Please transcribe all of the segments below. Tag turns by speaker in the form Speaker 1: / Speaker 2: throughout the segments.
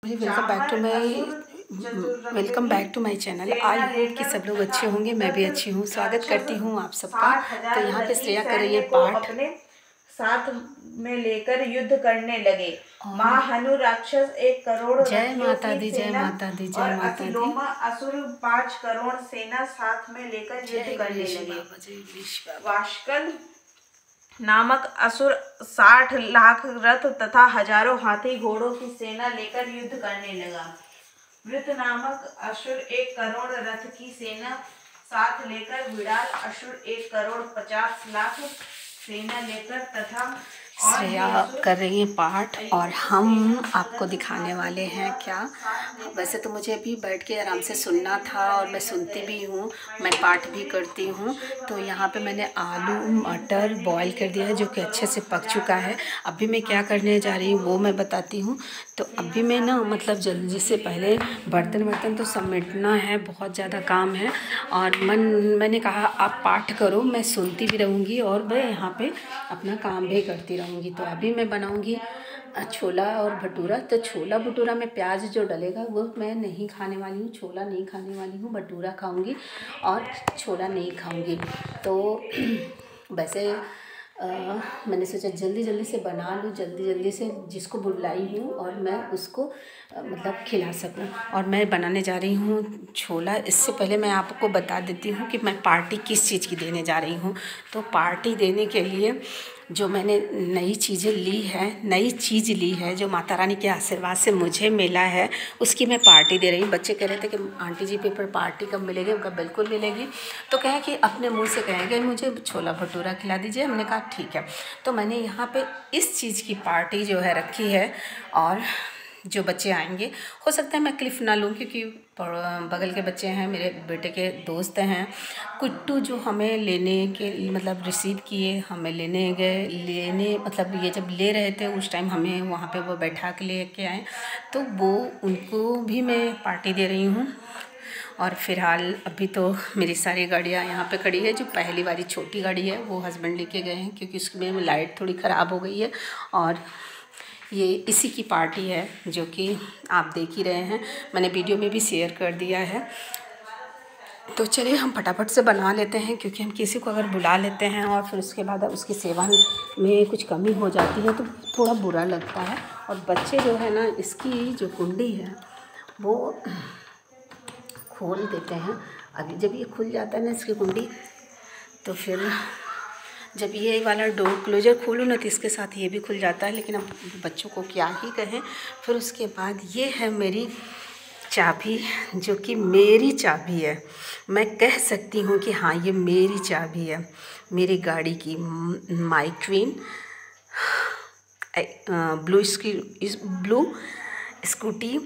Speaker 1: Welcome back to my channel. I hope कि सब लोग अच्छे होंगे, मैं भी अच्छी हूँ। स्वागत करती हूँ आप सबका। तो यहाँ पे श्रेया कर रही है पाठ।
Speaker 2: अपने साथ में लेकर युद्ध करने लगे। महाहनु राक्षस 1 करोड़
Speaker 1: जय माता दी, जय माता दी, जय माता दी।
Speaker 2: असुर 5 करोड़ सेना साथ में लेकर युद्ध करने लगे। वाशकल नामक असुर 60 लाख रथ तथा हजारों हाथी घोड़ों की सेना लेकर युद्ध करने लगा। वृत नामक असुर 1 करोड़ रथ की सेना साथ लेकर विडाल असुर 1 करोड़ 50 लाख सेना लेकर तथा
Speaker 1: श्रेया कर रही हैं पाठ और हम आपको दिखाने वाले हैं क्या। वैसे तो मुझे अभी बैठ के आराम से सुनना था और मैं सुनती भी हूँ, मैं पाठ भी करती हूँ। तो यहाँ पे मैंने आलू मटर बॉईल कर दिया है जो कि अच्छे से पक चुका है। अभी मैं क्या करने जा रही हूँ वो मैं बताती हूँ। तो अभी मैं ना मतलब जल्दी से पहले बर्तन तो समेटना है, बहुत ज़्यादा काम है। और मैंने कहा आप पाठ करो, मैं सुनती भी रहूँगी और मैं यहाँ पे अपना काम भी करती रहूँगी। तो अभी मैं बनाऊँगी छोला और भटूरा। तो छोला भटूरा में प्याज जो डलेगा वो मैं नहीं खाने वाली हूँ, छोला नहीं खाने वाली हूँ, भटूरा खाऊँगी और छोला नहीं खाऊँगी। तो वैसे मैंने सोचा जल्दी से बना लूँ, जल्दी से जिसको बुलाई हूँ और मैं उसको मतलब खिला सकूँ। और मैं बनाने जा रही हूँ छोला। इससे पहले मैं आपको बता देती हूँ कि मैं पार्टी किस चीज़ की देने जा रही हूँ। तो पार्टी देने के लिए जो मैंने नई चीज़ ली है जो माता रानी के आशीर्वाद से मुझे मिला है, उसकी मैं पार्टी दे रही हूँ। बच्चे कह रहे थे कि आंटी जी पेपर पार्टी कब मिलेगी? उनका बिल्कुल मिलेगी। तो कहें कि अपने मुंह से कहेंगे मुझे छोला भटूरा खिला दीजिए। हमने कहा ठीक है। तो मैंने यहाँ पे इस चीज़ की पार्टी जो है रखी है। और जो बच्चे आएंगे, हो सकता है मैं क्लिप ना लूँ क्योंकि बगल के बच्चे हैं, मेरे बेटे के दोस्त हैं। कुट्टू जो हमें लेने के मतलब रिसीव किए, हमें लेने मतलब ये जब ले रहे थे उस टाइम हमें वहाँ पे वो बैठा के ले के आए। तो वो उनको भी मैं पार्टी दे रही हूँ। और फ़िलहाल अभी तो मेरी सारी गाड़ियाँ यहाँ पे खड़ी है। जो पहली वाली छोटी गाड़ी है वो हस्बैंड लेके गए हैं क्योंकि उसमें लाइट थोड़ी ख़राब हो गई है। और ये इसी की पार्टी है जो कि आप देख ही रहे हैं, मैंने वीडियो में भी शेयर कर दिया है। तो चलिए हम फटाफट से बना लेते हैं क्योंकि हम किसी को अगर बुला लेते हैं और फिर उसके बाद उसकी सेवा में कुछ कमी हो जाती है तो थोड़ा बुरा लगता है। और बच्चे जो है ना, इसकी जो कुंडी है वो खोल देते हैं। अभी जब ये खुल जाता है ना इसकी कुंडी, तो फिर जब ये वाला डोर क्लोजर खोलूँ ना तो इसके साथ ये भी खुल जाता है। लेकिन अब बच्चों को क्या ही कहें। फिर उसके बाद ये है मेरी चाबी, जो कि मेरी चाबी है। मैं कह सकती हूँ कि हाँ ये मेरी चाबी है मेरी गाड़ी की। माई क्वीन ब्लू स्कूटी।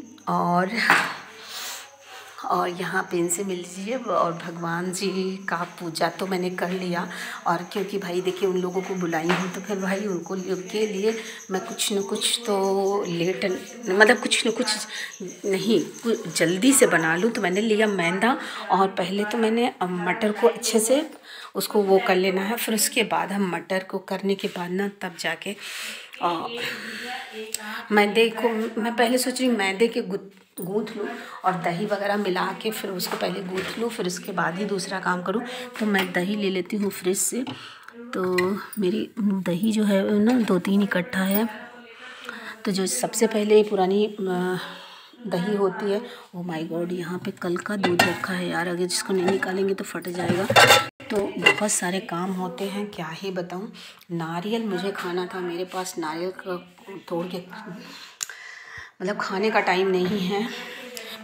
Speaker 1: और यहाँ पेन से मिल लीजिए। और भगवान जी का पूजा तो मैंने कर लिया। और क्योंकि भाई देखिए उन लोगों को बुलाई हूँ तो फिर भाई उनको के लिए मैं कुछ न कुछ तो लेट मतलब कुछ न कुछ नहीं जल्दी से बना लूँ। तो मैंने लिया मैदा। और पहले तो मैंने मटर को अच्छे से उसको वो कर लेना है। फिर उसके बाद हम मटर को करने के बाद ना तब जाके मैदे को मैं पहले सोच रही मैदे के गूँथ लूँ और दही वगैरह मिला के फिर उसको पहले गूँथ लूँ, फिर उसके बाद ही दूसरा काम करूँ। तो मैं दही ले लेती हूँ फ्रिज से। तो मेरी दही जो है ना 2-3 इकट्ठा है। तो जो सबसे पहले पुरानी दही होती है, ओ माय गॉड यहाँ पे कल का दूध रखा है यार, अगर जिसको नहीं निकालेंगे तो फट जाएगा। तो बहुत सारे काम होते हैं, क्या ही बताऊँ। नारियल मुझे खाना था, मेरे पास नारियल का तोड़ के मतलब खाने का टाइम नहीं है।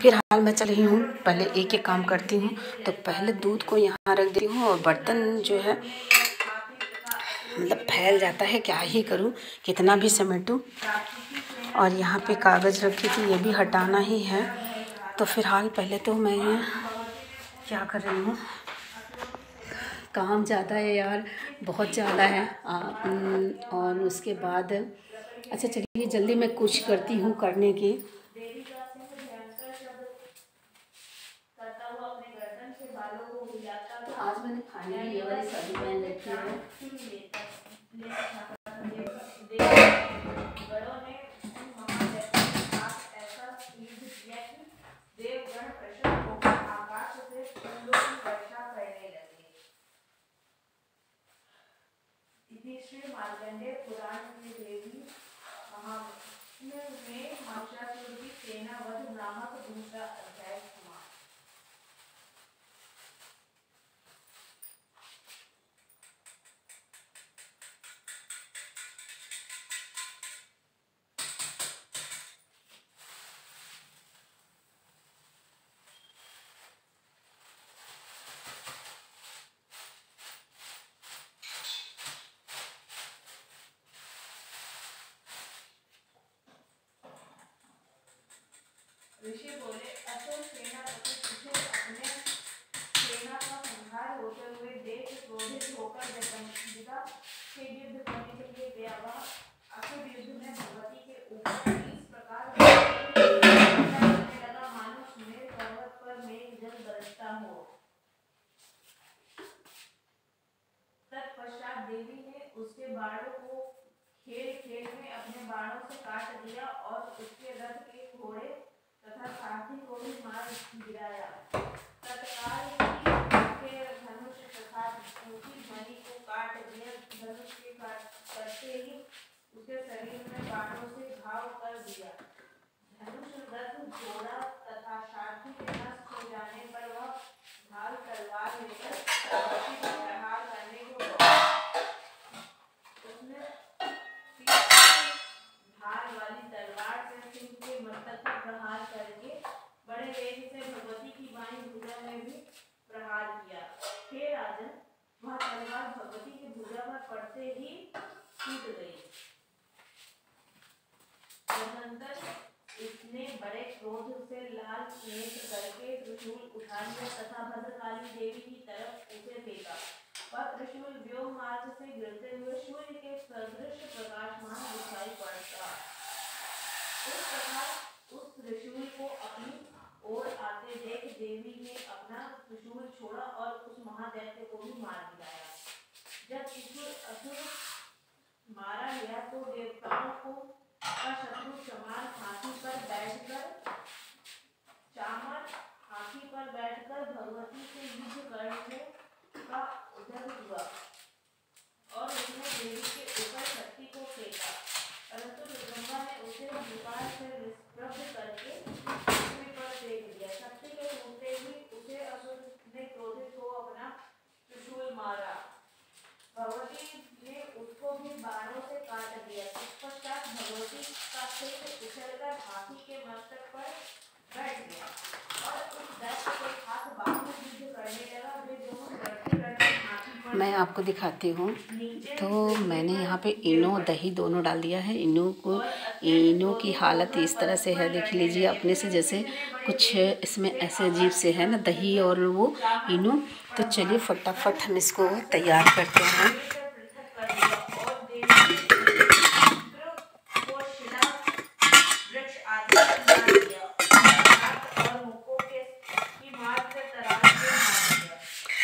Speaker 1: फिर हाल मैं चल रही हूँ, पहले एक एक काम करती हूँ। तो पहले दूध को यहाँ रख देती हूँ और बर्तन जो है मतलब फैल जाता है, क्या ही करूँ, कितना भी समेटूँ। और यहाँ पे कागज़ रखी थी, ये भी हटाना ही है। तो फिलहाल पहले तो मैं क्या कर रही हूँ, काम ज़्यादा है यार, बहुत ज़्यादा है। और उसके बाद अच्छा चलिए जल्दी मैं कुछ करती हूँ करने की। तो आज मैंने खाने में ये वाली साड़ी पहन रखी है।
Speaker 2: महिषासुर की सेना वध नामक दूसरा अध्याय समाप्त। ऋषि बोले, असुर सेनापति तुझे अपने सेना का संहार होते हुए देख क्रोधित होकर जगदम्बिका से युद्ध करने के लिए गया। वह असुर युद्ध में भगवती के ऊपर इस प्रकार करने लगा मानो सुमेर पर्वत पर मेघ जल बरसता हो। तत्पश्चात देवी ने उसके बाणों को खेल खेल में अपने बाणों से काट दिया और उसके रथ के घोड़े तथा सारथी को भी मार गिराया। तत्काल ही धनुष तथा ऊंची ध्वनि को काट दिया। धनुष के करते ही उसके शरीर में बाणों से घाव कर दिया। धनुष रथ घोड़ा तथा सारथी के नष्ट हो जाने पर वह ढाल तलवार लेकर प्रहार करने को उसने ढाल वाली तलवार से सिंह के मस्तक पर प्रहार करके बड़े वेग से भगवती की बाईं भुजा में भी प्रहार किया। हे राजन, वह तलवार भगवती की भुजा पर पड़ते ही टूट गई। तदनंतर इसने बड़े क्रोध से लाल नेत्र करके त्रिशूल उठा लिया तथा भद्रकाली देवी की तरफ उसे फेंका। वह त्रिशूल व्योम मार्ग से गिरते हुए सूर्य के सदृश प्रकाशमान दिखाई पड़ता। इस प्रकार उस त्रिशूल को अपनी ओर आते देख देवी ने अपना त्रिशूल छोड़ा और उस महादैत्य को भी मार गिराया। जब त्रिशूल असुर मारा गया तो देवताओं को का शत्रु चमार हाथी पर बैठकर भगवती से युद्ध करने का उद्यम हुआ और उसने देवी के ऊपर शक्ति को फेंका, परंतु जगदम्बा ने उसे विकार से निष्प्रभ करके पृथ्वी पर फेंक दिया। शक्ति के टूटते ही उसे असुर ने क्रोधित हो अपना त्रिशूल मारा। भगवती ने उसको भी बाणों से काट दिया। तत्पश्चात भगवती का सिर उछलकर हाथी के मस्तक पर बैठ गया और उस दैत्य के साथ बाहु युद्ध करने लगा। वे दोनों लड़ते लड़ते हाथी पर।
Speaker 1: मैं आपको दिखाती हूँ। तो मैंने यहाँ पे इनो दही दोनों डाल दिया है। इनो की हालत इस तरह से है, देख लीजिए अपने से, जैसे कुछ इसमें ऐसे अजीब से है ना दही और वो इनो। तो चलिए फटाफट हम इसको तैयार करते हैं।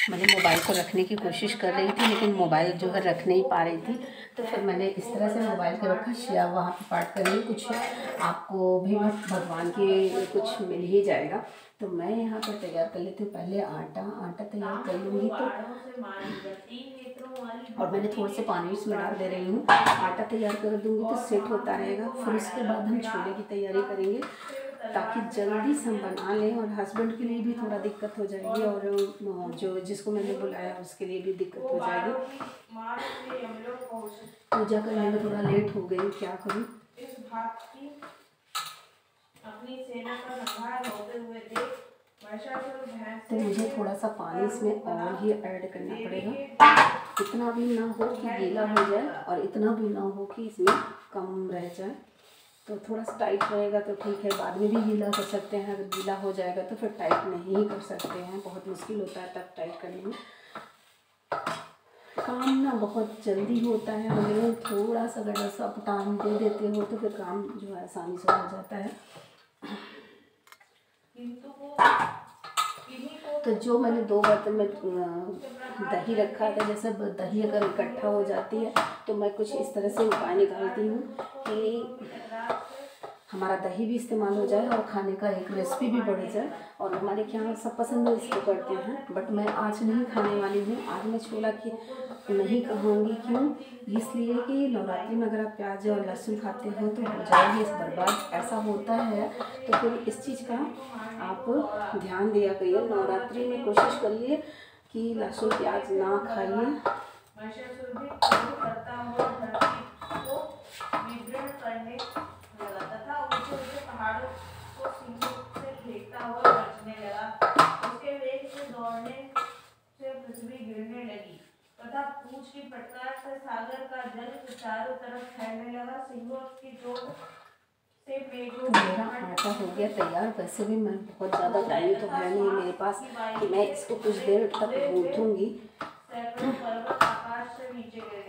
Speaker 1: मैंने मोबाइल को रखने की कोशिश कर रही थी लेकिन मोबाइल जो है रख नहीं पा रही थी, तो फिर मैंने इस तरह से मोबाइल को रखा। शिया वहाँ पे पाठ कर रही, कुछ आपको भी भगवान की कुछ मिल ही जाएगा। तो मैं यहाँ पर तैयार कर लेती हूँ। पहले आटा तैयार कर लूँगी तो, और मैंने थोड़े से पानी इसमें डाल दे रही हूँ। आटा तैयार कर दूँगी तो सेट होता रहेगा। फिर उसके बाद हम छोले की तैयारी करेंगे ताकि जल्दी से हम बना लें, और हस्बैंड के लिए भी थोड़ा दिक्कत हो जाएगी और जो जिसको मैंने बुलाया उसके लिए भी दिक्कत हो जाएगी। पूजा करने में थोड़ा लेट हो गई, क्या करूँ। तो मुझे थोड़ा सा पानी इसमें और ही ऐड करना पड़ेगा। इतना भी ना हो कि गीला हो जाए और इतना भी ना हो कि इसमें कम रह जाए। तो थोड़ा सा टाइट रहेगा तो ठीक है, बाद में भी गीला कर सकते हैं। अगर गीला हो जाएगा तो फिर टाइट नहीं कर सकते हैं, बहुत मुश्किल होता है तब टाइट करने में। काम ना बहुत जल्दी होता है, हमें थोड़ा सा अगर सा टाइम दे देते हो तो फिर काम जो है आसानी से हो जाता है। तो जो मैंने 2 बर्तन में दही रखा था, जैसे दही अगर इकट्ठा हो जाती है तो मैं कुछ इस तरह से उपाय निकालती हूँ कि हमारा दही भी इस्तेमाल हो जाए और खाने का एक रेसिपी भी बढ़ जाए। और हमारे यहाँ सब पसंद इसको करते हैं, बट मैं आज नहीं खाने वाली हूँ। आज मैं छोला की नहीं कहूँगी, क्यों? इसलिए कि नवरात्रि में अगर आप प्याज और लहसुन खाते हो तो हो जाएगी इस बर्बाद, ऐसा होता है। तो फिर इस चीज़ का आप ध्यान दिया करिए। नवरात्रि में कोशिश करिए कि लहसुन प्याज ना खाइए।
Speaker 2: पृथ्वी गिरने लगी तथा पूछ की फटकार से सागर का जल चारों तरफ फैलने लगा। सिंहों की चोट से
Speaker 1: मेरा आटा हो गया तैयार। वैसे भी मैं बहुत ज़्यादा टाइम तो है नहीं मेरे पास कि मैं इसको कुछ देर तक गूंथूंगी।
Speaker 2: सैकड़ों पर्वत आकाश से नीचे गिर